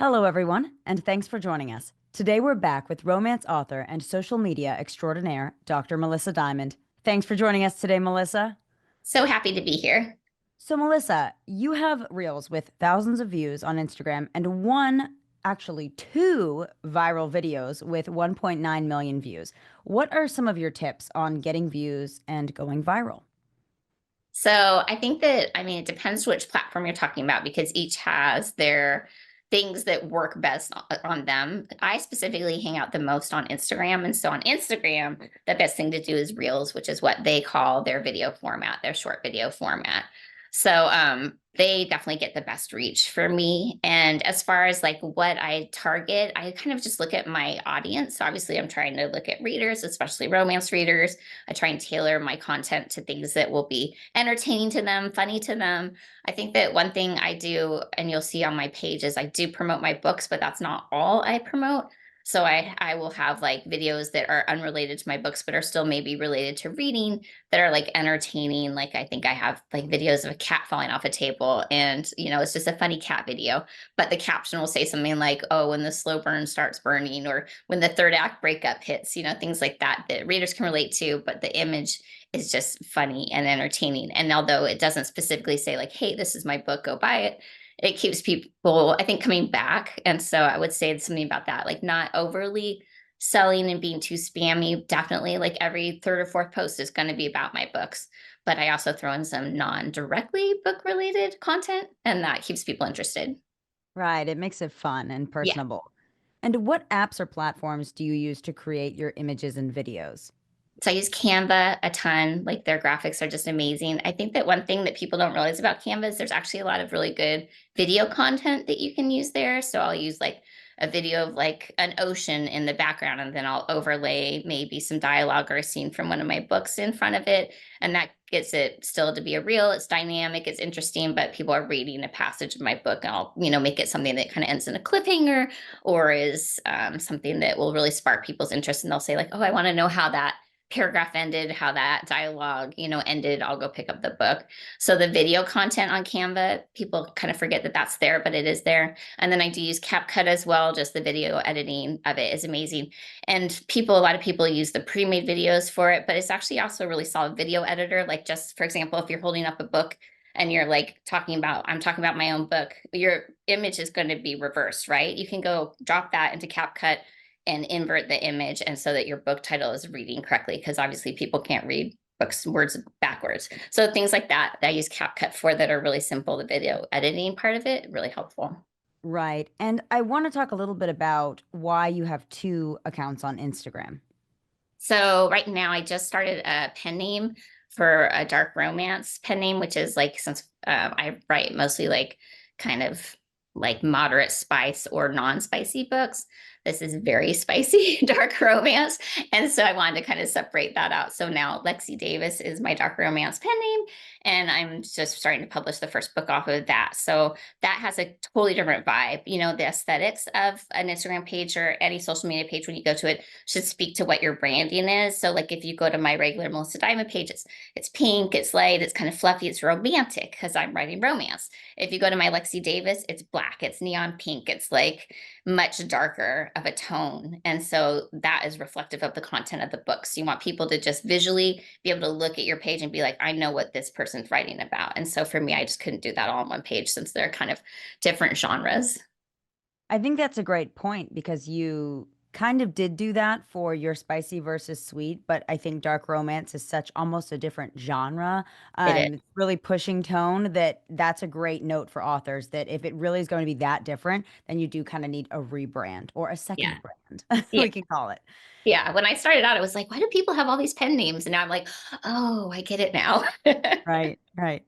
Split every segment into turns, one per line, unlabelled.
Hello, everyone, and thanks for joining us. Today, we're back with romance author and social media extraordinaire, Dr. Melissa Dymond. Thanks for joining us today, Melissa.
So happy to be here.
So, Melissa, you have reels with thousands of views on Instagram and actually two viral videos with 1.9 million views. What are some of your tips on getting views and going viral?
So I think that, I mean, it depends which platform you're talking about because each has their things that work best on them. I specifically hang out the most on Instagram. And so on Instagram, the best thing to do is Reels, which is what they call their video format, their short video format. So they definitely get the best reach for me. And as far as like what I target, I kind of just look at my audience. So obviously, I'm trying to look at readers, especially romance readers. I try and tailor my content to things that will be entertaining to them, funny to them. I think that one thing I do, and you'll see on my page, is I do promote my books, but that's not all I promote. So I will have like videos that are unrelated to my books, but are still maybe related to reading that are like entertaining. Like I think I have like videos of a cat falling off a table, and it's just a funny cat video, but the caption will say something like, "Oh, when the slow burn starts burning," or "when the third act breakup hits," things like that that readers can relate to, but the image is just funny and entertaining. And although it doesn't specifically say like, "Hey, this is my book, go buy it," it keeps people, I think, coming back. And so I would say something about that, like not overly selling and being too spammy. Definitely, like every third or fourth post is going to be about my books. But I also throw in some non directly book related content, and that keeps people interested.
Right, it makes it fun and
Yeah.
personable. And what apps or platforms do you use to create your images and videos?
So I use Canva a ton. Like their graphics are just amazing. I think that one thing that people don't realize about Canva is there's actually a lot of really good video content that you can use there. So I'll use like a video of like an ocean in the background, and then I'll overlay maybe some dialogue or a scene from one of my books in front of it. And that gets it still to be a reel. It's dynamic, it's interesting, but people are reading a passage of my book. And I'll, make it something that kind of ends in a cliffhanger, or is something that will really spark people's interest. And they'll say, like, "Oh, I want to know how that paragraph ended, how that dialogue, ended. I'll go pick up the book." So the video content on Canva, people kind of forget that that's there, but it is there. And then I do use CapCut as well. Just the video editing of it is amazing. And a lot of people use the pre-made videos for it, but it's actually also a really solid video editor. Like just for example, if you're holding up a book and you're like I'm talking about my own book, your image is going to be reversed, right? You can go drop that into CapCut and invert the image, and so that your book title is reading correctly, because obviously people can't read books words backwards. So things like that I use CapCut for, that are really simple. The video editing part of it, really helpful.
Right. And I want to talk a little bit about why you have two accounts on Instagram.
So right now I just started a pen name for a dark romance pen name, which is like, since I write mostly like kind of like moderate spice or non-spicy books. This is very spicy dark romance. And so I wanted to kind of separate that out. So now Lexi Davis is my dark romance pen name. And I'm just starting to publish the first book off of that. So that has a totally different vibe. The aesthetics of an Instagram page or any social media page when you go to it should speak to what your branding is. So like if you go to my regular Melissa Dymond page, it's pink, it's light, it's kind of fluffy, it's romantic because I'm writing romance. If you go to my Lexi Davis, it's black, it's neon pink, it's like much darker of a tone. And so that is reflective of the content of the book. So you want people to just visually be able to look at your page and be like, I know what this person's writing about. And so for me, I just couldn't do that all on one page since they're kind of different genres.
I think that's a great point because you kind of did do that for your spicy versus sweet, but I think dark romance is such almost a different genre.
It is.
It's really pushing tone that's a great note for authors that if it really is going to be that different, then you do kind of need a rebrand or a
Yeah.
second brand,
Yeah.
we can call it.
Yeah. When I started out, I was like, why do people have all these pen names? And now I'm like, oh, I get it now.
Right, right.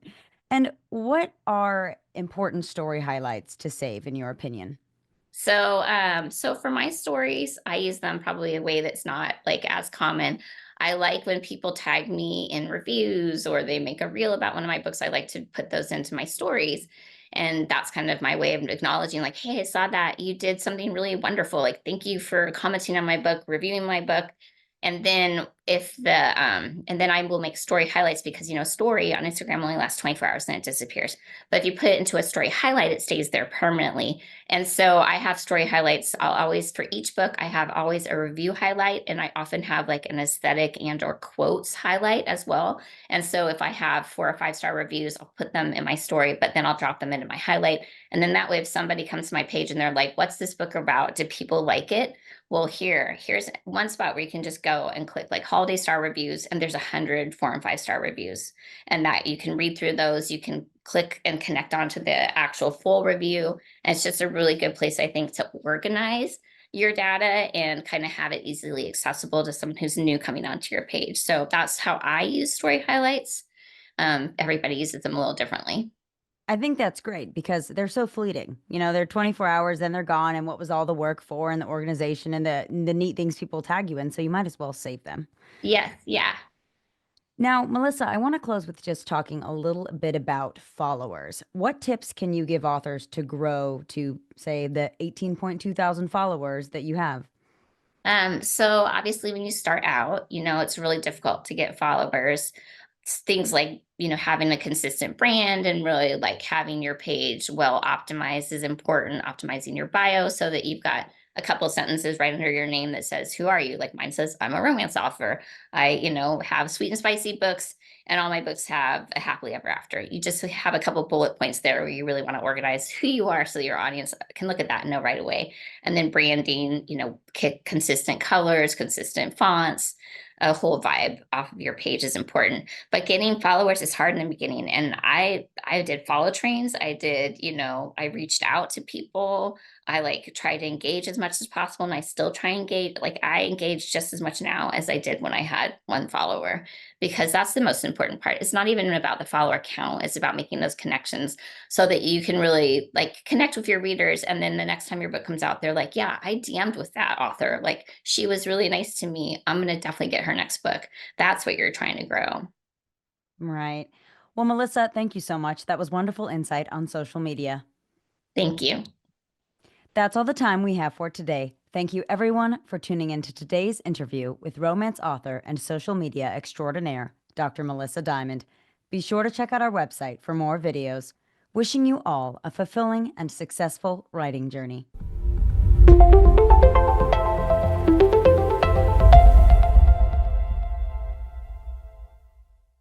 And what are important story highlights to save in your opinion?
So for my stories, I use them probably a way that's not like as common. I like when people tag me in reviews or they make a reel about one of my books. I like to put those into my stories. And that's kind of my way of acknowledging, like, hey, I saw that you did something really wonderful. Like, thank you for commenting on my book, reviewing my book. And then and then I will make story highlights because story on Instagram only lasts 24 hours and it disappears. But if you put it into a story highlight, it stays there permanently. And so I have story highlights. I'll always, for each book, I have always a review highlight, and I often have like an aesthetic and or quotes highlight as well. And so if I have 4 or 5 star reviews, I'll put them in my story, but then I'll drop them into my highlight. And then that way, if somebody comes to my page and they're like, what's this book about? Did people like it? Well, here's one spot where you can just go and click like holiday star reviews, and there's 100 4 and 5 star reviews, and that you can read through those. You can click and connect onto the actual full review. And it's just a really good place, I think, to organize your data and kind of have it easily accessible to someone who's new coming onto your page. So that's how I use story highlights. Everybody uses them a little differently.
I think that's great because they're so fleeting. They're 24 hours, then they're gone. And what was all the work for and the organization and the neat things people tag you in? So you might as well save them.
Yes, yeah.
Now, Melissa, I want to close with just talking a little bit about followers. What tips can you give authors to grow to, say, the 18.2 thousand followers that you have?
So obviously when you start out, it's really difficult to get followers. Things like, having a consistent brand and really like having your page well optimized is important. Optimizing your bio so that you've got a couple sentences right under your name that says, who are you? Like mine says, I'm a romance author. I, have sweet and spicy books, and all my books have a happily ever after. You just have a couple bullet points there where you really want to organize who you are so your audience can look at that and know right away. And then branding, consistent colors, consistent fonts, a whole vibe off of your page is important. But getting followers is hard in the beginning. And I did follow trains. I did, I reached out to people. I like try to engage as much as possible, and I still try and engage. Like I engage just as much now as I did when I had one follower, because that's the most important part. It's not even about the follower count. It's about making those connections so that you can really like connect with your readers. And then the next time your book comes out, they're like, yeah, I DM'd with that author. Like she was really nice to me. I'm going to definitely get her next book. That's what you're trying to grow.
Right. Well, Melissa, thank you so much. That was wonderful insight on social media.
Thank you.
That's all the time we have for today. Thank you, everyone, for tuning in to today's interview with romance author and social media extraordinaire, Dr. Melissa Dymond. Be sure to check out our website for more videos. Wishing you all a fulfilling and successful writing journey.